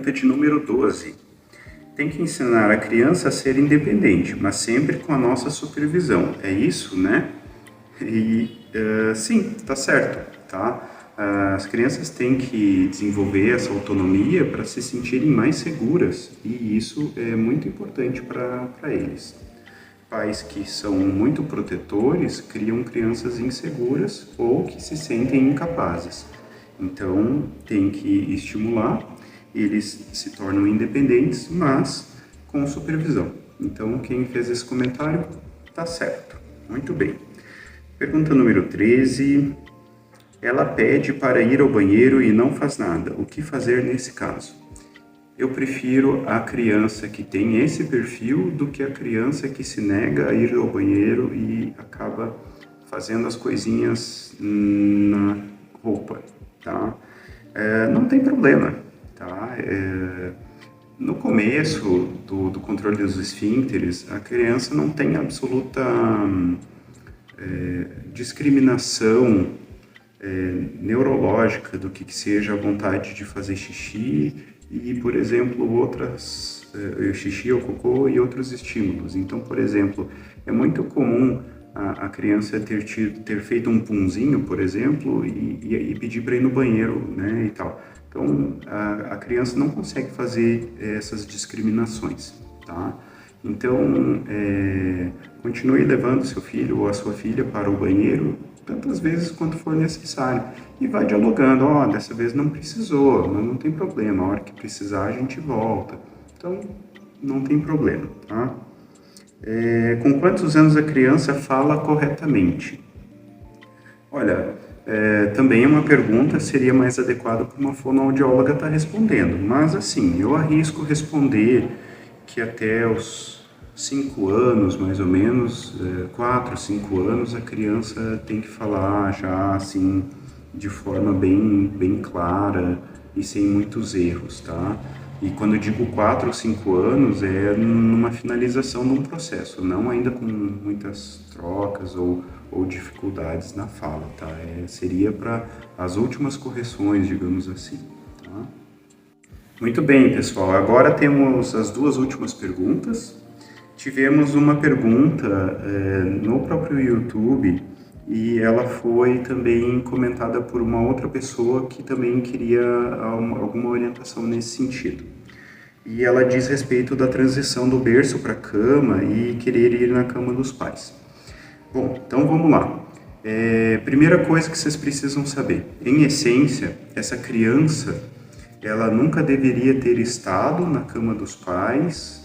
pergunta de número 12. Tem que ensinar a criança a ser independente, mas sempre com a nossa supervisão. É isso, né? Sim, tá certo, tá? As crianças têm que desenvolver essa autonomia para se sentirem mais seguras e isso é muito importante para eles. Pais que são muito protetores criam crianças inseguras ou que se sentem incapazes. Então, tem que estimular, eles se tornam independentes, mas com supervisão. Então, quem fez esse comentário está certo. Muito bem. Pergunta número 13. Ela pede para ir ao banheiro e não faz nada. O que fazer nesse caso? Eu prefiro a criança que tem esse perfil do que a criança que se nega a ir ao banheiro e acaba fazendo as coisinhas na roupa, tá? Não tem problema, tá? No começo do controle dos esfíncteres, a criança não tem absoluta discriminação neurológica do que seja a vontade de fazer xixi e, por exemplo, xixi ou cocô e outros estímulos. Então, por exemplo, é muito comum a criança ter feito um punzinho, por exemplo, e pedir para ir no banheiro, né, e tal. Então, a criança não consegue fazer essas discriminações, tá? Então, continue levando seu filho ou a sua filha para o banheiro tantas vezes quanto for necessário e vai dialogando, dessa vez não precisou, mas não tem problema, a hora que precisar a gente volta. Então, não tem problema, tá? Com quantos anos a criança fala corretamente? Olha, também é uma pergunta, seria mais adequado para uma fonoaudióloga estar respondendo, mas assim, eu arrisco responder que até os 5 anos, mais ou menos, 4, 5 anos, a criança tem que falar já assim, de forma bem clara e sem muitos erros, tá? E quando eu digo 4 ou 5 anos, é numa finalização de um processo, não ainda com muitas trocas ou dificuldades na fala, tá? Seria para as últimas correções, digamos assim, tá? Muito bem, pessoal. Agora temos as duas últimas perguntas. Tivemos uma pergunta no próprio YouTube e ela foi também comentada por uma outra pessoa que também queria alguma orientação nesse sentido. E ela diz respeito da transição do berço para a cama e querer ir na cama dos pais. Bom, então vamos lá. Primeira coisa que vocês precisam saber. Em essência, essa criança, ela nunca deveria ter estado na cama dos pais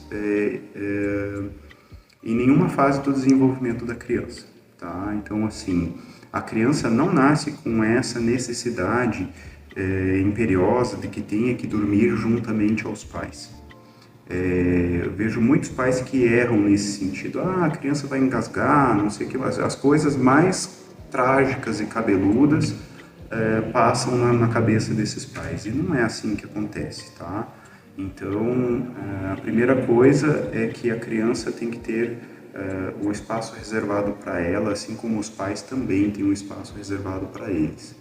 em nenhuma fase do desenvolvimento da criança, tá? Então, assim, a criança não nasce com essa necessidade imperiosa de que tenha que dormir juntamente aos pais. Eu vejo muitos pais que erram nesse sentido. A criança vai engasgar, não sei o que, as coisas mais trágicas e cabeludas passam na cabeça desses pais, e não é assim que acontece, tá? Então, a primeira coisa é que a criança tem que ter um espaço reservado para ela, assim como os pais também têm um espaço reservado para eles.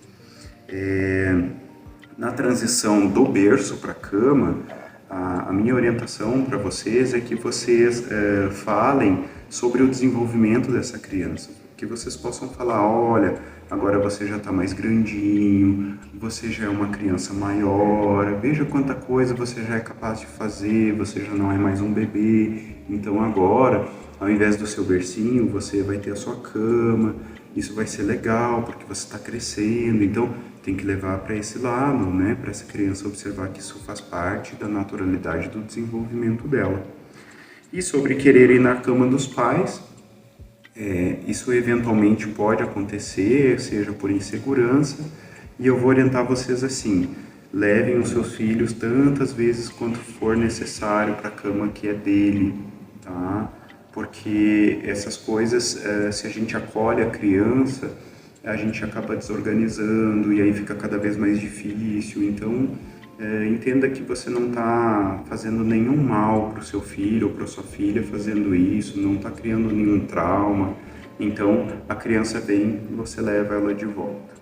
Na transição do berço para a cama, a minha orientação para vocês é que vocês falem sobre o desenvolvimento dessa criança, que vocês possam falar, olha, agora você já está mais grandinho, você já é uma criança maior, veja quanta coisa você já é capaz de fazer, você já não é mais um bebê, então agora, ao invés do seu bercinho, você vai ter a sua cama, isso vai ser legal, porque você está crescendo, então tem que levar para esse lado, né, para essa criança observar que isso faz parte da naturalidade do desenvolvimento dela. E sobre querer ir na cama dos pais, isso eventualmente pode acontecer, seja por insegurança, e eu vou orientar vocês assim, levem os seus filhos tantas vezes quanto for necessário para a cama que é dele, tá? Porque essas coisas, se a gente acolhe a criança, a gente acaba desorganizando e aí fica cada vez mais difícil, então entenda que você não está fazendo nenhum mal para o seu filho ou para a sua filha fazendo isso, não está criando nenhum trauma. Então, a criança vem e você leva ela de volta.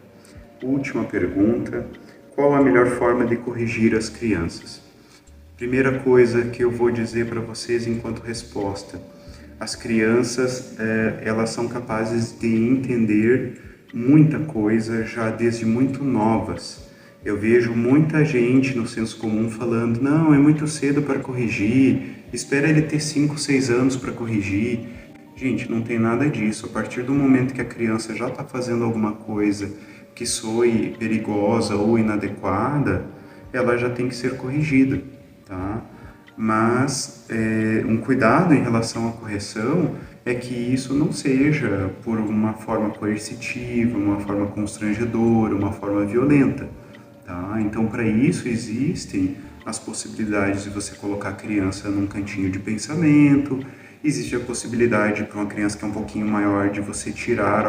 Última pergunta. Qual a melhor forma de corrigir as crianças? Primeira coisa que eu vou dizer para vocês enquanto resposta: as crianças, elas são capazes de entender muita coisa já desde muito novas. Eu vejo muita gente no senso comum falando, não, é muito cedo para corrigir, espera ele ter 5, 6 anos para corrigir. Gente, não tem nada disso. A partir do momento que a criança já está fazendo alguma coisa que soe perigosa ou inadequada, ela já tem que ser corrigida, tá? Mas um cuidado em relação à correção é que isso não seja por uma forma coercitiva, uma forma constrangedora, uma forma violenta, tá? Então, para isso existem as possibilidades de você colocar a criança num cantinho de pensamento, existe a possibilidade para uma criança que é um pouquinho maior de você tirar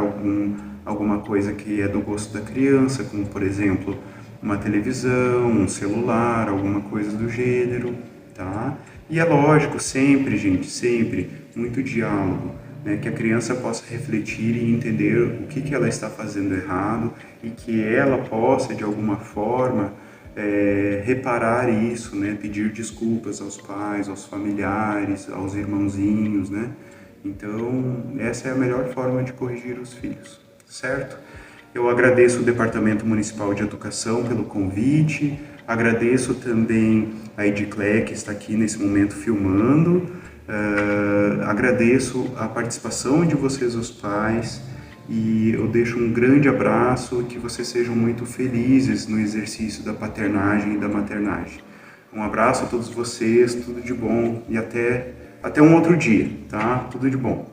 alguma coisa que é do gosto da criança, como por exemplo uma televisão, um celular, alguma coisa do gênero, tá? E é lógico, sempre, gente, sempre, muito diálogo, né? Que a criança possa refletir e entender o que ela está fazendo errado e que ela possa, de alguma forma, reparar isso, né? Pedir desculpas aos pais, aos familiares, aos irmãozinhos, né? Então, essa é a melhor forma de corrigir os filhos, certo? Eu agradeço o Departamento Municipal de Educação pelo convite, agradeço também a Ediclé, que está aqui nesse momento filmando, agradeço a participação de vocês, os pais, e eu deixo um grande abraço, que vocês sejam muito felizes no exercício da paternagem e da maternagem. Um abraço a todos vocês, tudo de bom e até um outro dia, tá? Tudo de bom.